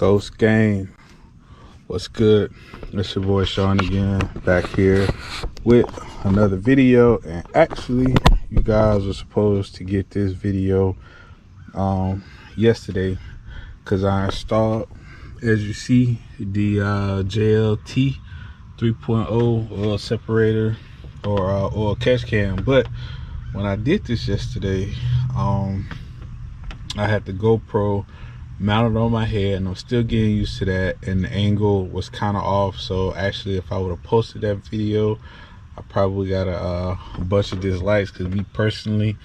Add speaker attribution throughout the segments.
Speaker 1: Ghost Gang, what's good? It's your boy Sean again, back here with another video. And actually, you guys were supposed to get this video yesterday, because I installed, as you see, the JLT 3.0 oil separator or oil catch can. But when I did this yesterday, I had the GoPro mounted on my head, and I'm still getting used to that, and the angle was kind of off. So actually, if I would have posted that video, I probably got a bunch of dislikes, because me personally,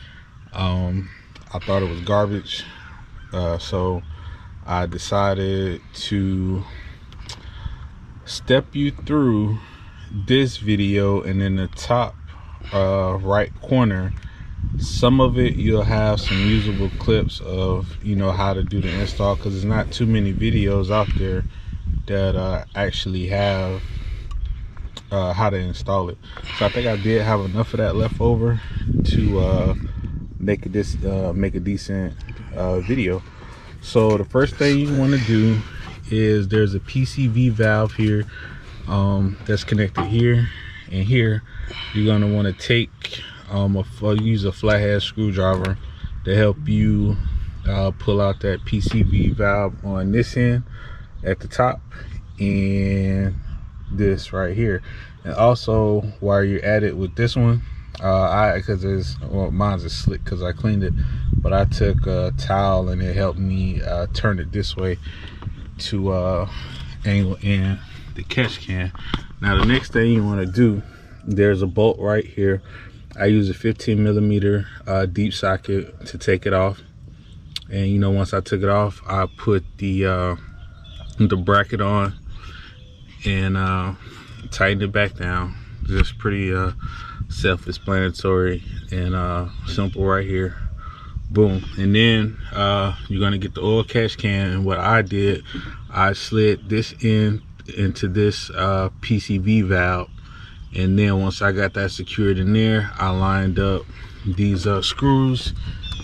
Speaker 1: I thought it was garbage. So I decided to step you through this video, and in the top right corner, some of it you'll have some usable clips of, you know, how to do the install, because there's not too many videos out there that actually have how to install it. So I think I did have enough of that left over to make a decent video. So the first thing you want to do is, there's a PCV valve here that's connected here and here. You're going to want to take use a flathead screwdriver to help you pull out that PCV valve on this end at the top, and this right here. And also, while you're at it with this one, mine's is slick because I cleaned it, but I took a towel and it helped me turn it this way to angle in the catch can. Now the next thing you want to do, there's a bolt right here. I use a 15 millimeter deep socket to take it off, and you know, once I took it off, I put the bracket on and tightened it back down. Just pretty self-explanatory and simple right here. Boom. And then you're gonna get the oil catch can, and what I did, I slid this into this PCV valve. And then once I got that secured in there, I lined up these screws,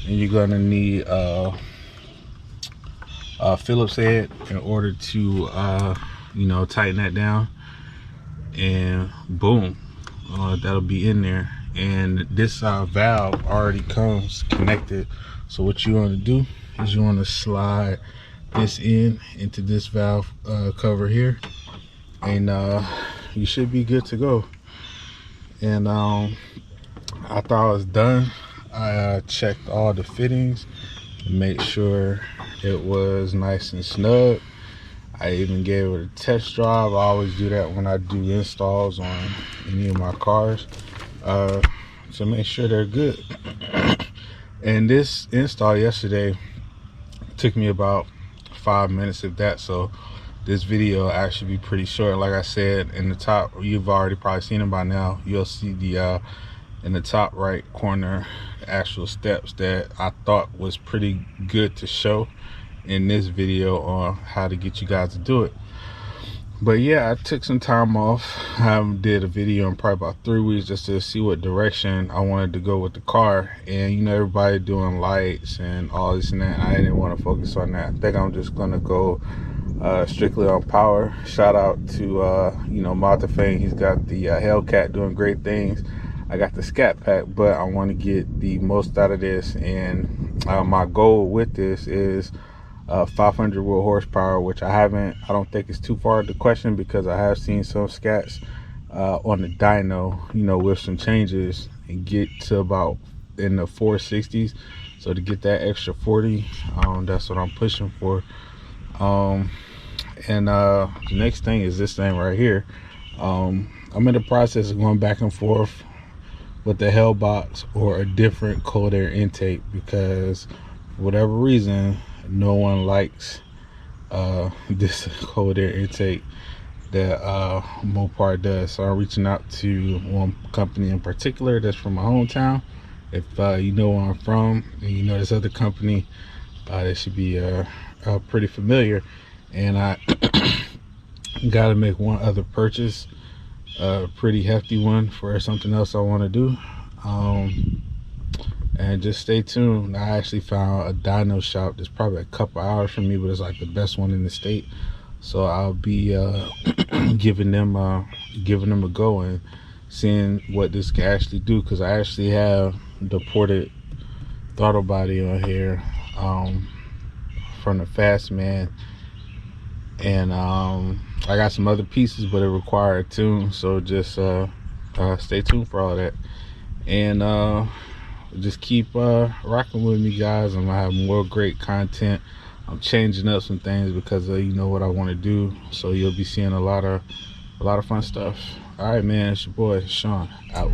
Speaker 1: and you're gonna need a Phillips head in order to you know, tighten that down. And boom, that'll be in there. And this valve already comes connected. So what you want to do is you want to slide this into this valve cover here, and you should be good to go. And I thought I was done. I checked all the fittings to make sure it was nice and snug. I even gave it a test drive. I always do that when I do installs on any of my cars, to make sure they're good. And this install yesterday took me about 5 minutes, if that. So this video will actually be pretty short. Like I said, in the top, you've already probably seen it by now, you'll see the in the top right corner, actual steps that I thought was pretty good to show in this video on how to get you guys to do it. But yeah, I took some time off. I haven't did a video in probably about 3 weeks, just to see what direction I wanted to go with the car. And you know, everybody doing lights and all this and that, I didn't want to focus on that. I think I'm just gonna go strictly on power. Shout out to you know, Fang. He's got the Hellcat doing great things. I got the Scat pack, but I want to get the most out of this. And my goal with this is 500 wheel horsepower, which I don't think it's too far to question, because I have seen some Scats on the dyno, you know, with some changes, and get to about in the 460s. So to get that extra 40, that's what I'm pushing for. And the next thing is this thing right here. I'm in the process of going back and forth with the Hell box or a different cold air intake, because for whatever reason, no one likes this cold air intake that Mopar does. So I'm reaching out to one company in particular that's from my hometown. If you know where I'm from, and you know this other company, they should be pretty familiar. And I got to make one other purchase, a pretty hefty one for something else I want to do. And just stay tuned. I actually found a dyno shop that's probably a couple hours from me, but it's like the best one in the state. So I'll be giving them a go and seeing what this can actually do, because I actually have the ported throttle body on here from the Fast Man, and I got some other pieces, but it required a tune. So just stay tuned for all that, and just keep rocking with me, guys. I'm gonna have more great content. I'm changing up some things because you know what I want to do, so you'll be seeing a lot of fun stuff. All right, man, it's your boy Sean out.